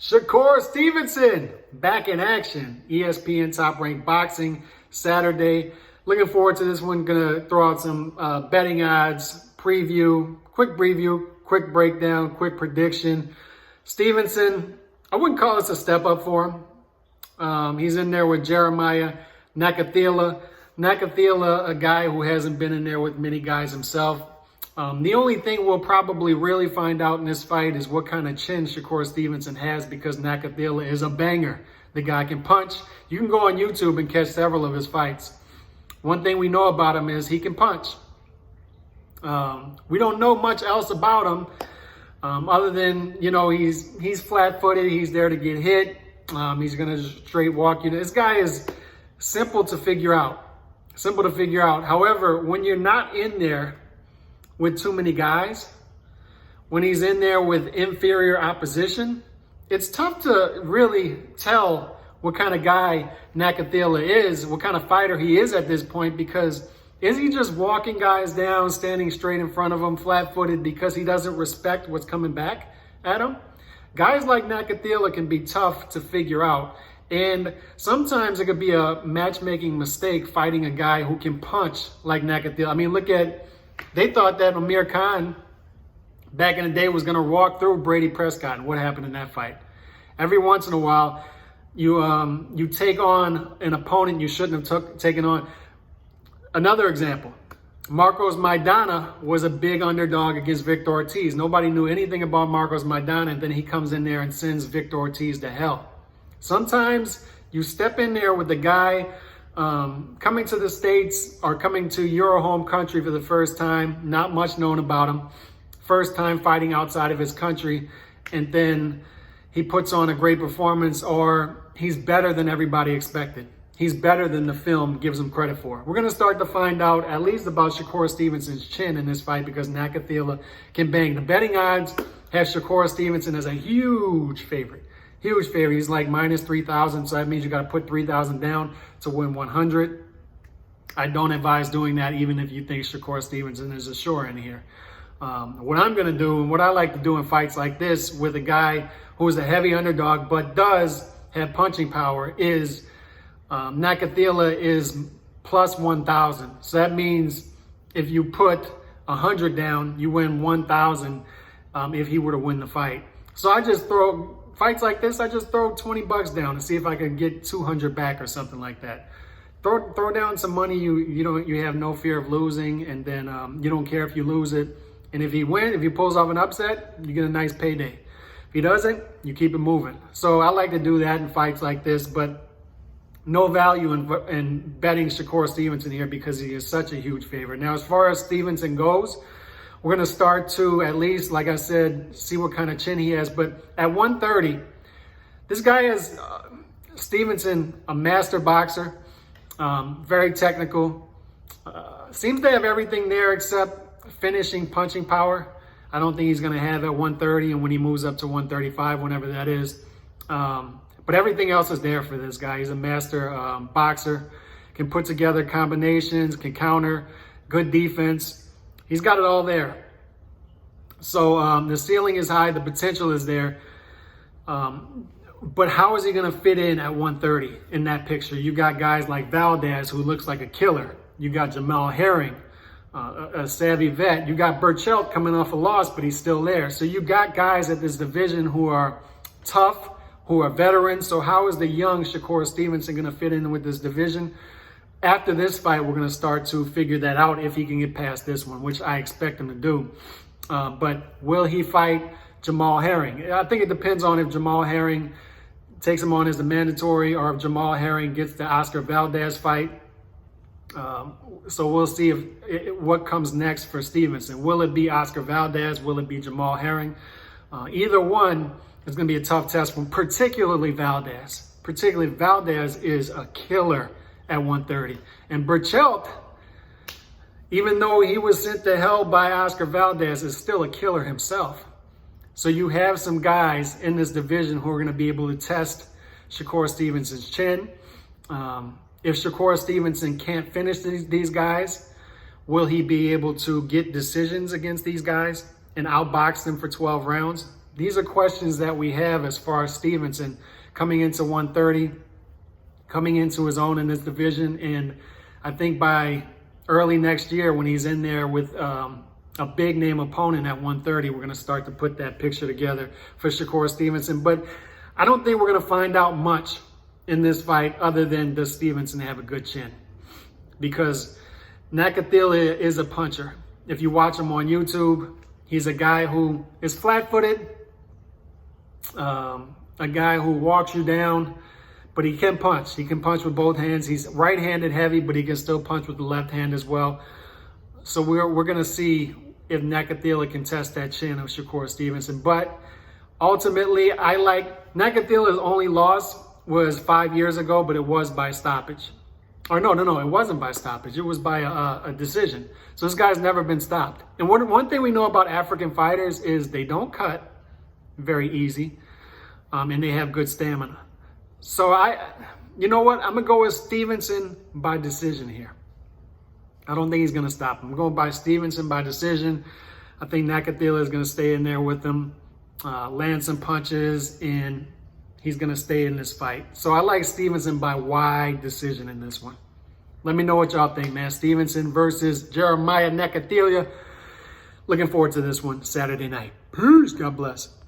Shakur Stevenson back in action. ESPN Top Ranked Boxing Saturday. Looking forward to this one. Gonna throw out some betting odds, quick preview, quick breakdown, quick prediction. Stevenson, I wouldn't call this a step up for him. He's in there with Jeremiah Nakathila. Nakathila, a guy who hasn't been in there with many guys himself. The only thing we'll probably really find out in this fight is what kind of chin Shakur Stevenson has, because Nakathila is a banger. The guy can punch. You can go on YouTube and catch several of his fights. One thing we know about him is he can punch. We don't know much else about him other than, he's flat-footed. He's there to get hit. He's going to straight walk you. This guy is simple to figure out. However, when you're not in there with too many guys, when he's in there with inferior opposition, it's tough to really tell what kind of guy Nakathila is, what kind of fighter he is at this point, because is he just walking guys down, standing straight in front of them, flat-footed, because he doesn't respect what's coming back at him? Guys like Nakathila can be tough to figure out. And sometimes it could be a matchmaking mistake fighting a guy who can punch like Nakathila. I mean, they thought that Amir Khan back in the day was going to walk through Brady Prescott. And what happened in that fight? Every once in a while, you take on an opponent you shouldn't have taken on. Another example, Marcos Maidana was a big underdog against Victor Ortiz. Nobody knew anything about Marcos Maidana, and then he comes in there and sends Victor Ortiz to hell. Sometimes you step in there with the guy coming to the States or coming to your home country for the first time, not much known about him, first time fighting outside of his country, and then he puts on a great performance, or he's better than everybody expected. He's better than the film gives him credit for. We're going to start to find out at least about Shakur Stevenson's chin in this fight, because Nakathila can bang. The betting odds have Shakur Stevenson as a huge favorite. Huge favorite. He's like minus 3,000, so that means you got to put 3,000 down to win 100. I don't advise doing that, even if you think Shakur Stevenson is a sure in here. What I'm going to do, and what I like to do in fights like this with a guy who is a heavy underdog but does have punching power, is Nakathila is plus 1,000. So that means if you put 100 down, you win 1,000 if he were to win the fight. So I just throw fights like this, I just throw 20 bucks down to see if I can get 200 back or something like that. Throw down some money you have no fear of losing, and then you don't care if you lose it. And if he pulls off an upset, you get a nice payday. If he doesn't, you keep it moving. So I like to do that in fights like this, but no value in betting Shakur Stevenson here because he is such a huge favorite. Now, as far as Stevenson goes, we're going to start to, at least, like I said, see what kind of chin he has. But at 130, this guy is, Stevenson, a master boxer, very technical. Seems to have everything there except finishing, punching power. I don't think he's going to have at 130, and when he moves up to 135, whenever that is. But everything else is there for this guy. He's a master boxer, can put together combinations, can counter, good defense. He's got it all there. So the ceiling is high, the potential is there. But how is he going to fit in at 130 in that picture? You got guys like Valdez, who looks like a killer. You got Jamal Herring, a savvy vet. You got Burchelt coming off a loss, but he's still there. So you got guys at this division who are tough, who are veterans. So how is the young Shakur Stevenson going to fit in with this division? After this fight, we're going to start to figure that out if he can get past this one, which I expect him to do. But will he fight Jamal Herring? I think it depends on if Jamal Herring takes him on as the mandatory, or if Jamal Herring gets the Oscar Valdez fight. So we'll see what comes next for Stevenson. Will it be Oscar Valdez? Will it be Jamal Herring? Either one is going to be a tough test for him, particularly Valdez. Valdez is a killer at 130. And Burchelt, even though he was sent to hell by Oscar Valdez, is still a killer himself. So you have some guys in this division who are going to be able to test Shakur Stevenson's chin. If Shakur Stevenson can't finish these guys, will he be able to get decisions against these guys and outbox them for 12 rounds? These are questions that we have as far as Stevenson coming into 130, coming into his own in this division. And I think by early next year, when he's in there with a big name opponent at 130, we're going to start to put that picture together for Shakur Stevenson. But I don't think we're going to find out much in this fight other than does Stevenson have a good chin. Because Nakathila is a puncher. If you watch him on YouTube, he's a guy who is flat-footed, a guy who walks you down, but he can punch. He can punch with both hands. He's right-handed heavy, but he can still punch with the left hand as well. So we're going to see if Nakathila can test that chin of Shakur Stevenson. But ultimately, I like Nakathila's only loss was 5 years ago, but it was by stoppage. Or no, it wasn't by stoppage. It was by a decision. So this guy's never been stopped. And one thing we know about African fighters is they don't cut very easy, and they have good stamina. So you know what? I'm going to go with Stevenson by decision here. I don't think he's going to stop him. I'm going by Stevenson by decision. I think Nakathila is going to stay in there with him, land some punches, and he's going to stay in this fight. So I like Stevenson by wide decision in this one. Let me know what y'all think, man. Stevenson versus Jeremiah Nakathila. Looking forward to this one Saturday night. Peace. God bless.